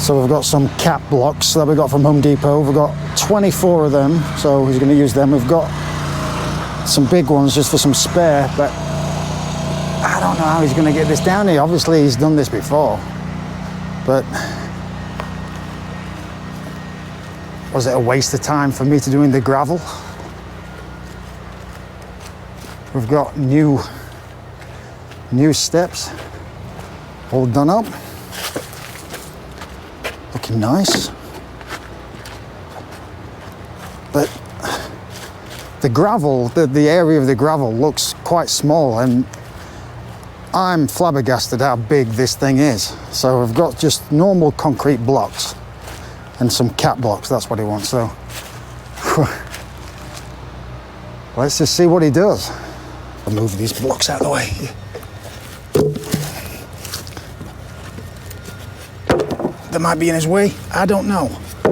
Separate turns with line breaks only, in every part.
So we've got some cap blocks that we got from Home Depot. We've got 24 of them, so he's going to use them. We've got some big ones just for some spare, but I don't know how he's going to get this down here. Obviously he's done this before, but was it a waste of time for me to doing the gravel? We've got new steps all done up, looking nice, but the gravel, the area of the gravel looks quite small, and I'm flabbergasted how big this thing is. So I've got just normal concrete blocks and some cap blocks. That's what he wants. So let's just see what he does. I'll move these blocks out of the way. That might be in his way. I don't know. I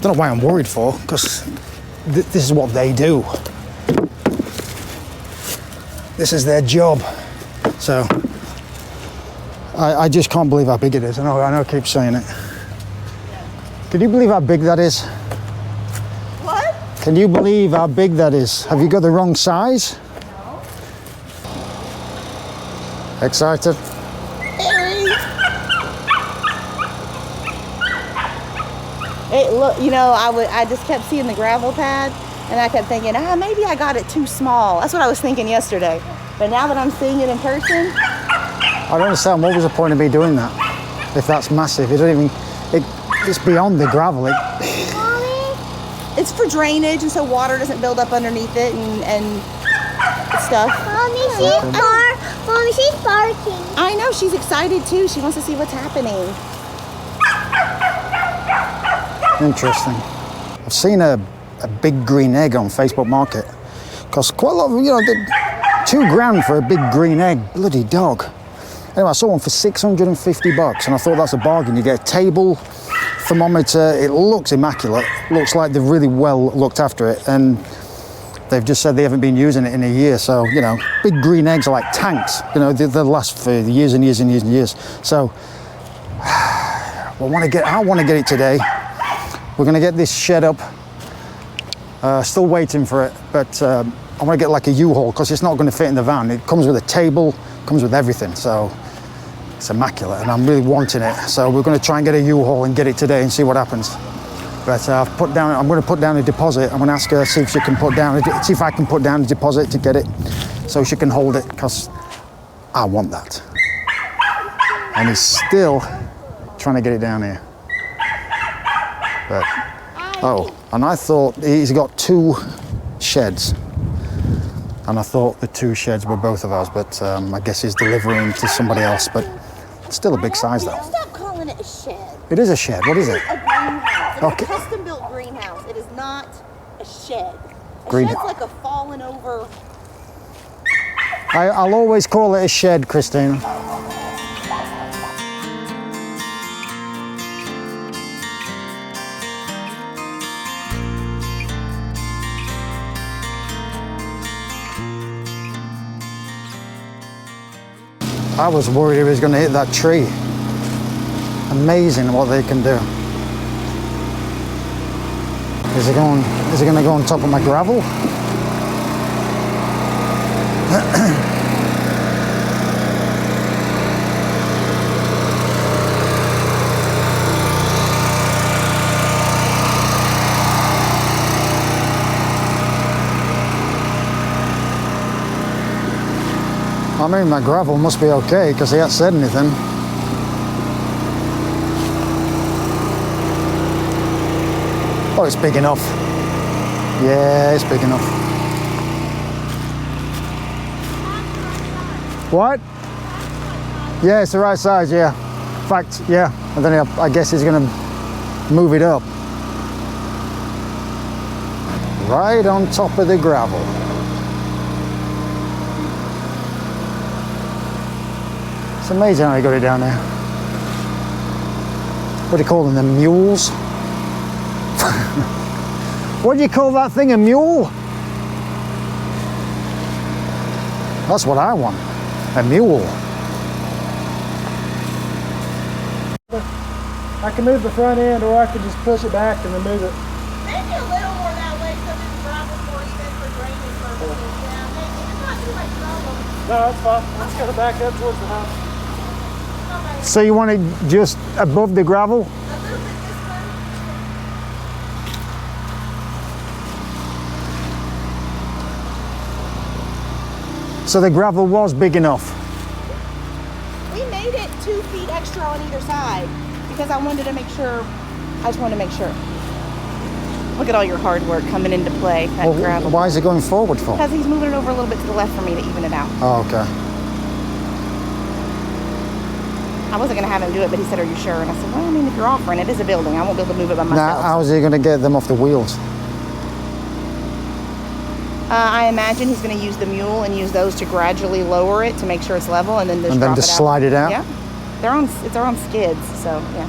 don't know why I'm worried for, because this is what they do. This is their job. So I just can't believe how big it is. I know I keep saying it. Can you believe how big that is?
What?
Can you believe how big that is? Have you got the wrong size?
No.
Excited?
Look, you know, I just kept seeing the gravel pad, and I kept thinking, maybe I got it too small. That's what I was thinking yesterday. But now that I'm seeing it in person,
I don't understand. What was the point of me doing that? If that's massive, it's beyond the gravel.
it's for drainage, and so water doesn't build up underneath it and stuff.
Mommy, she's barking.
I know, she's excited too. She wants to see what's happening.
Interesting. I've seen a big green egg on Facebook Market. Costs quite a lot of, $2,000 for a big green egg. Bloody dog. Anyway, I saw one for $650, and I thought that's a bargain. You get a table, thermometer. It looks immaculate. Looks like they've really well looked after it, and they've just said they haven't been using it in a year. So, big green eggs are like tanks. They'll last for years and years and years and years. So, I want to get it today. We're going to get this shed up. Still waiting for it, but I want to get like a U-Haul, because it's not going to fit in the van. It comes with a table, comes with everything, so it's immaculate, and I'm really wanting it. So we're going to try and get a U-Haul and get it today and see what happens. But I'm going to put down a deposit. I'm going to ask her, see if I can put down a deposit to get it, so she can hold it, because I want that. And he's still trying to get it down here. But, and I thought he's got 2 sheds, and I thought the 2 sheds were both of ours, but I guess he's delivering to somebody else. But it's still a big size, though.
Stop calling it a shed.
It is a shed. What is it?
A greenhouse. It's
Okay.
a custom-built greenhouse. It is not a shed. A
Green-
shed's like a fallen over.
I'll always call it a shed, Christina. I was worried he was going to hit that tree. Amazing what they can do. Is it going to go on top of my gravel? I mean, my gravel must be okay, because he hasn't said anything. Oh, it's big enough. Yeah, it's big enough. What? Yeah, it's the right size, yeah. In fact, yeah. And then I guess he's going to move it up. Right on top of the gravel. It's amazing how he got it down there. What do you call them, the mules? What do you call that thing, a mule? That's what I want, a mule. I can move the front end, or I can just push it back and remove it.
Maybe a little more that way so this gravel's more even for drainage purposes. Yeah, maybe it's not too much problem.
No, that's fine. I'm just gonna back up towards the house. So you want it just above the gravel?
A little bit this way.
So the gravel was big enough.
We made it 2 feet extra on either side because I wanted to make sure. I just wanted to make sure. Look at all your hard work coming into play. That
Well,
gravel.
why is it going forward for?
Because he's moving it over a little bit to the left for me to even it out.
Oh, okay.
I wasn't going to have him do it, but he said, "Are you sure?" And I said, "Well, I mean, if you're offering, it is a building. I won't be able to move it by
Now,
myself."
how's he going to get them off the wheels?
I imagine he's going to use the mule and use those to gradually lower it to make sure it's level, and then just drop
just
it out.
slide it out?
Yeah, they're on skids, so yeah.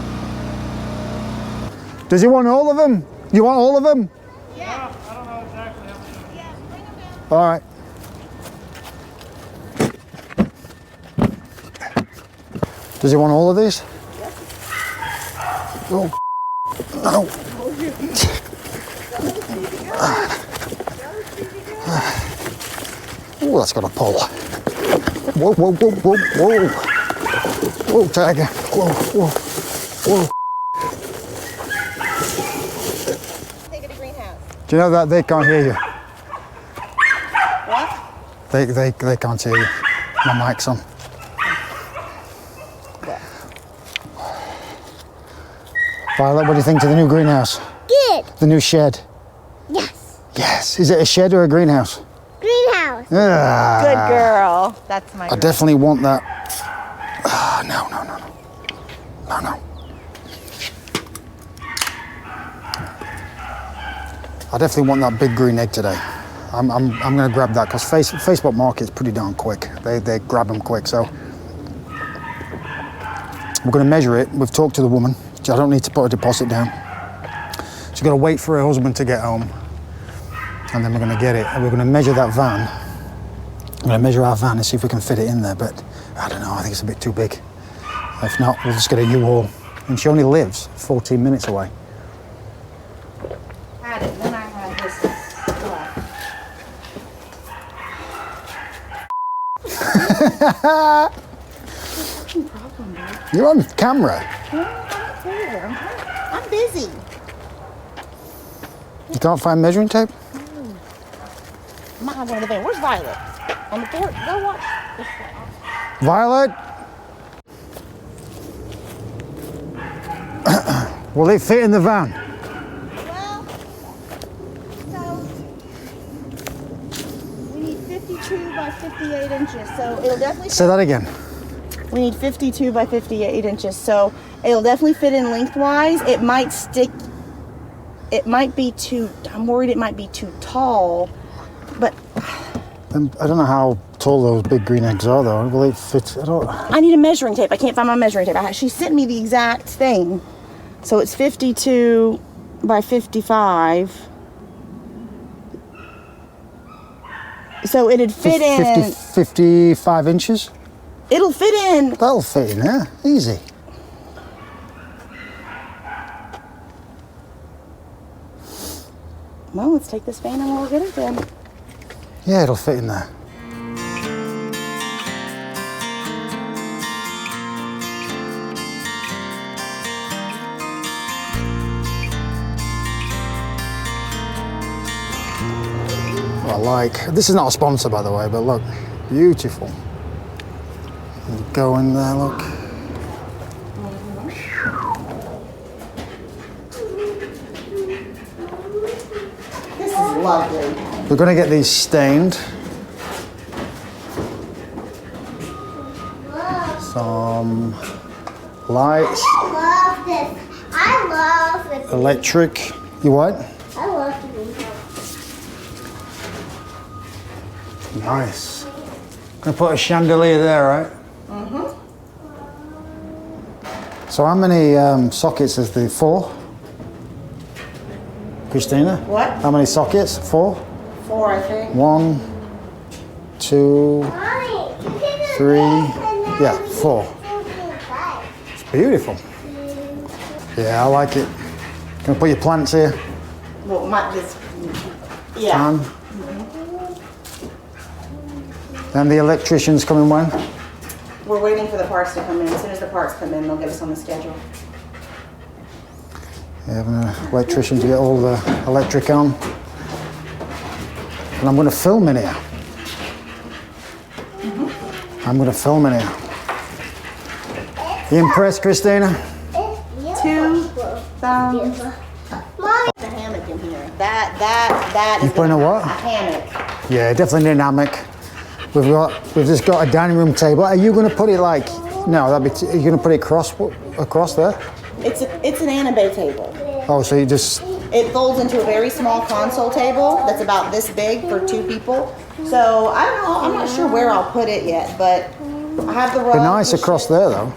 Does he want all of them? You want all of them?
Yeah.
I don't know exactly how many.
Yeah, bring them down.
All right. Does he want all of these?
Yes.
Oh, no. Oh, that's got a pull. Whoa, whoa, whoa, whoa, whoa. Whoa, tiger. Whoa, whoa, whoa.
Take it to greenhouse.
Do you know that they can't hear you?
What?
They can't hear you. My mic's on. Violet, what do you think to the new greenhouse?
Good.
The new shed?
Yes.
Yes. Is it a shed or a greenhouse?
Greenhouse.
Ah,
Good girl. That's my
I
girl.
definitely want that. Ah, no. I definitely want that big green egg today. I'm going to grab that because Facebook Market's pretty darn quick. They grab them quick. So we're going to measure it. We've talked to the woman. I don't need to put a deposit down. She's got to wait for her husband to get home, and then we're going to get it. And we're going to measure that van. I'm going to measure our van and see if we can fit it in there. But I don't know. I think it's a bit too big. If not, we'll just get a U-Haul. And she only lives 14 minutes away.
Had it, then I had this stuff. Problem, dude.
You're on camera.
No, I don't care. I'm busy.
You can't find measuring tape?
I might have one of the things. Where's Violet? On the porch? Go watch.
Violet? Will it fit in the van?
Well, so we need 52 by 58 inches. So it'll definitely
Say that again.
We need 52 by 58 inches, so it'll definitely fit in lengthwise. It might stick, it might be too, I'm worried it might be too tall, but
I don't know how tall those big green eggs are though. Will it fit?
I need a measuring tape. I can't find my measuring tape. She sent me the exact thing. So it's 52 by 55. So it'd fit in.
55 inches?
It'll fit in.
That'll fit in there, easy.
Well, let's take this fan and we'll get it then.
Yeah, it'll fit in there. This is not a sponsor by the way, but look, beautiful. Go in there, look.
This is lovely.
We're gonna get these stained. Some lights.
I love this. I love this.
Electric. You what?
I love the greenhouse.
Nice. Gonna put a chandelier there, right?
Mm-hmm.
So how many sockets is the 4? Christina?
What?
How many sockets? 4?
4, I think.
1, 2, 3. Yeah, 4. It's beautiful. Yeah, I like it. Can I put your plants here?
Well, yeah.
Fan. And the electrician's coming when?
We're waiting for the parts to come in. As soon as the parts come in, they'll get us on the schedule.
Yeah, having an electrician to get all the electric on. And I'm going to film in here. I'm going to film in here. You impressed, Christina?
2 thumbs. The hammock in here. That is.
You putting a what?
A hammock.
Yeah, definitely need an hammock. We've just got a dining room table. Are you going to put it like? No, are you going to put it across there?
It's an Anabe table.
Oh, so you just.
It folds into a very small console table that's about this big for 2 people. So I don't know. I'm not sure where I'll put it yet, but I have the rug.
Be nice across there, though.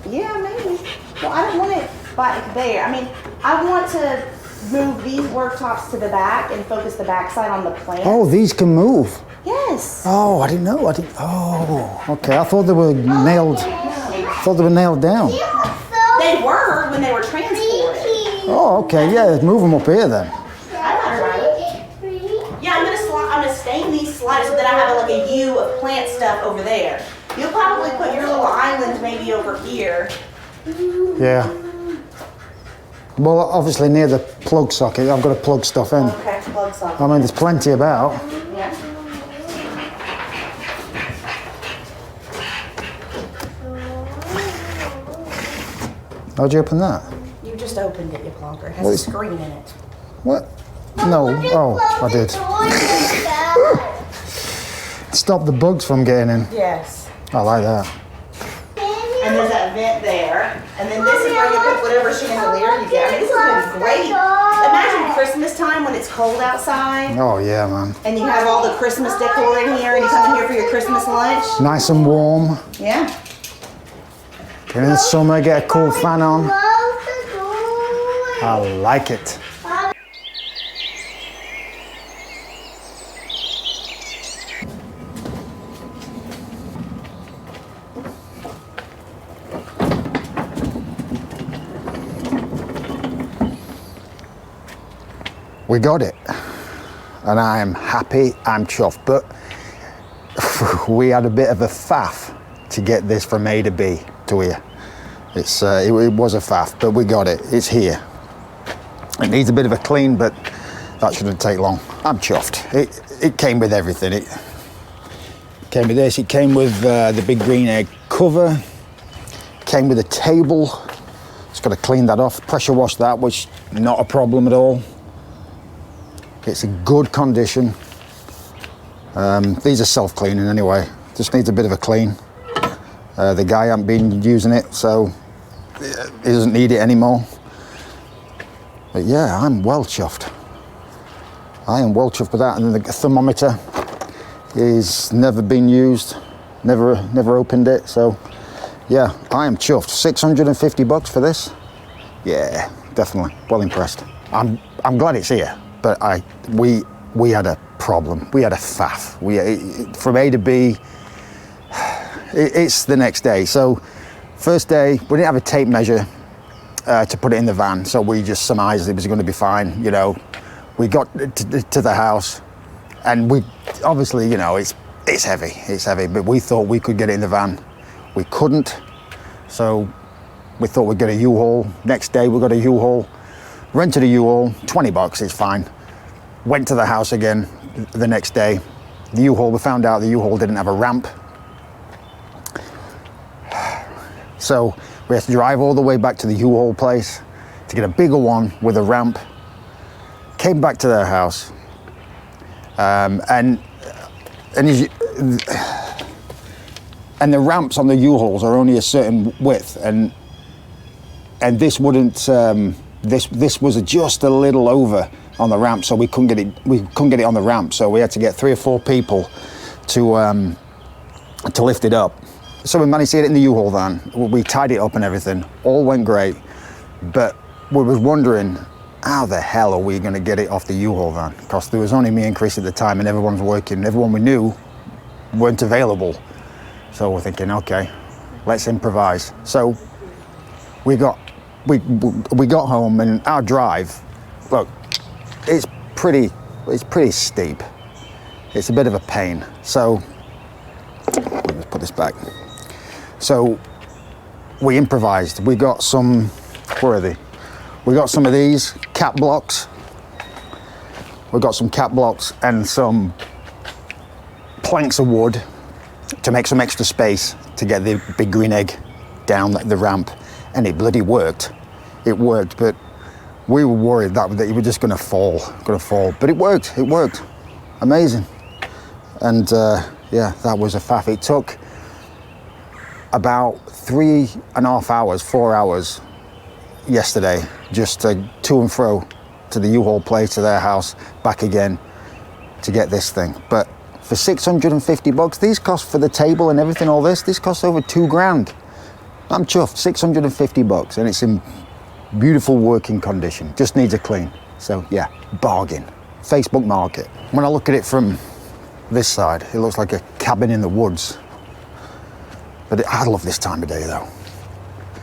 Yeah, maybe. Well, I don't want it back there. I mean, I want to move these worktops to the back and focus the backside on the plant.
Oh, these can move.
Yes.
Oh, I didn't know. Oh, okay. I thought they were nailed. I thought they were nailed down.
They were when they were transported.
Oh, okay. Yeah, move them up here then.
Yeah, I'm gonna stain these slides so that I have like a U of plant stuff over there. You'll probably put your little island maybe over here.
Yeah. Well, obviously near the plug socket, I've got to plug stuff in.
Okay, plug socket.
I mean, there's plenty about.
Yeah.
How'd you open that?
You just opened it, you plonker. It has
What
a
is-
screen in it.
What? No. Oh, I did. Stop the bugs from getting in.
Yes.
I like that.
And there's that vent there. And then this is where you put whatever chandelier you get. I mean, this is going to be great. Imagine Christmas time when it's cold outside.
Oh, yeah, man.
And you have all the Christmas decor in here and you come in here for your Christmas lunch.
Nice and warm.
Yeah.
And in the summer, get a cool fan on. I like it. We got it, and I am happy, I'm chuffed, but we had a bit of a faff to get this from A to B to here. It was a faff, but we got it, it's here. It needs a bit of a clean, but that shouldn't take long. I'm chuffed. It came with everything. It came with this, it came with the big green egg cover, came with a table. Just got to clean that off, pressure wash that, which not a problem at all. It's in good condition. These are self-cleaning anyway. Just needs a bit of a clean. The guy hasn't been using it, so he doesn't need it anymore. But yeah, I'm well chuffed. I am well chuffed with that. And then the thermometer is never been used, never opened it. So yeah, I am chuffed. $650 for this. Yeah, definitely well impressed. I'm glad it's here. But we had a problem. We had a faff. From A to B, it's the next day. So first day, we didn't have a tape measure to put it in the van, so we just surmised it was going to be fine. You know, we got to the house, and we obviously, you know, it's heavy. But we thought we could get it in the van. We couldn't, so we thought we'd get a U-Haul. Next day, we got a U-Haul. Rented a U-Haul, $20, it's fine. Went to the house again the next day. The U-Haul, we found out the U-Haul didn't have a ramp. So we had to drive all the way back to the U-Haul place to get a bigger one with a ramp. Came back to their house. And the ramps on the U-Hauls are only a certain width, and this wouldn't, this was just a little over on the ramp, so we couldn't get it on the ramp, so we had to get 3 or 4 people to lift it up. So we managed to get it in the U-Haul van. We tied it up and everything, all went great, but we was wondering, how the hell are we going to get it off the U-Haul van? Because there was only me and Chris at the time, and everyone's working. Everyone we knew weren't available, so we're thinking, okay, let's improvise. So we got we got home and our drive, look, it's pretty steep. It's a bit of a pain. So, let me put this back. So, we improvised. We got some, where are they? We got some of these cap blocks. We got some cap blocks and some planks of wood to make some extra space to get the big green egg down the ramp, and it bloody worked. It worked, but we were worried that it was just gonna fall, but it worked, amazing. And yeah, that was a faff. It took about 3.5 hours, 4 hours yesterday, just to and fro to the U-Haul place, to their house, back again to get this thing. But for 650 bucks, these cost for the table and everything, all this costs over 2 grand. I'm chuffed, 650 bucks, and it's in beautiful working condition. Just needs a clean. So yeah, bargain. Facebook Market. When I look at it from this side, it looks like a cabin in the woods. But I love this time of day though.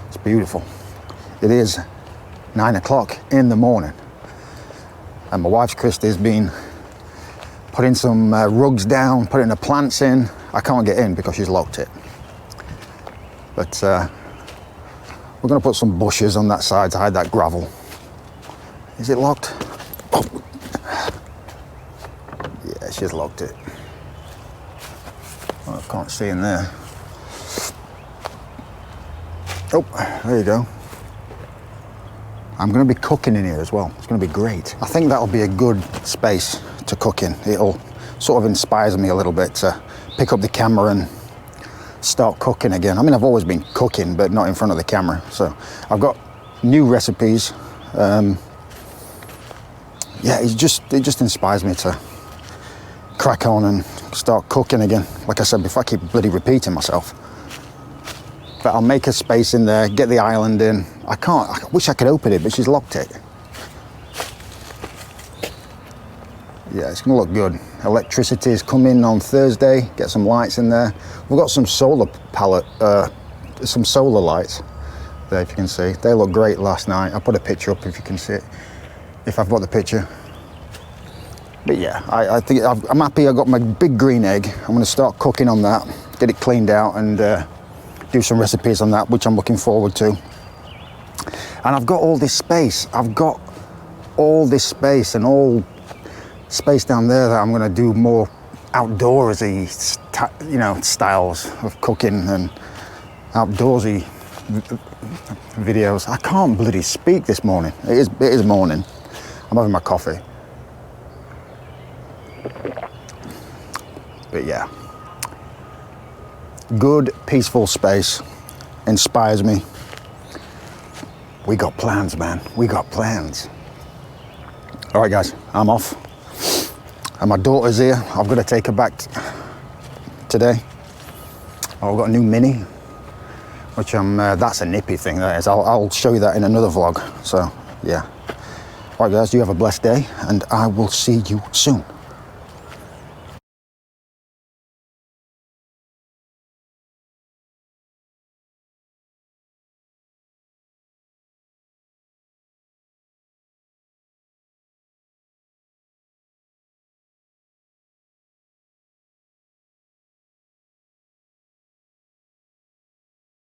It's beautiful. It is 9 o'clock in the morning. And my wife's Christy's been putting some rugs down, putting the plants in. I can't get in because she's locked it. But we're gonna put some bushes on that side to hide that gravel. Is it locked? Oh. Yeah, she's locked it. Oh, I can't see in there. Oh, there you go. I'm gonna be cooking in here as well. It's gonna be great. I think that'll be a good space to cook in. It'll sort of inspires me a little bit to pick up the camera and start cooking again. I mean, I've always been cooking, but not in front of the camera. So I've got new recipes. Yeah, it just inspires me to crack on and start cooking again. Like I said before, I keep bloody repeating myself. But I'll make a space in there, get the island in. I wish I could open it, but she's locked it. Yeah, it's gonna look good. Electricity is coming on Thursday, get some lights in there. We've got some solar some solar lights there, if you can see. They look great last night. I'll put a picture up if you can see it, if I've got the picture. But yeah, I think I'm happy I got my big green egg. I'm gonna start cooking on that, get it cleaned out and do some recipes on that, which I'm looking forward to. And I've got all this space. I've got all this space and all space down there that I'm gonna do more outdoorsy, styles of cooking and outdoorsy videos. I can't bloody speak this morning. It is morning. I'm having my coffee. But yeah, good, peaceful space, inspires me. We got plans, man. We got plans. All right, guys, I'm off. And my daughter's here. I've got to take her back today. I've got a new Mini, which that's a nippy thing, that is. I'll show you that in another vlog. So, yeah. All right, guys, you have a blessed day, and I will see you soon.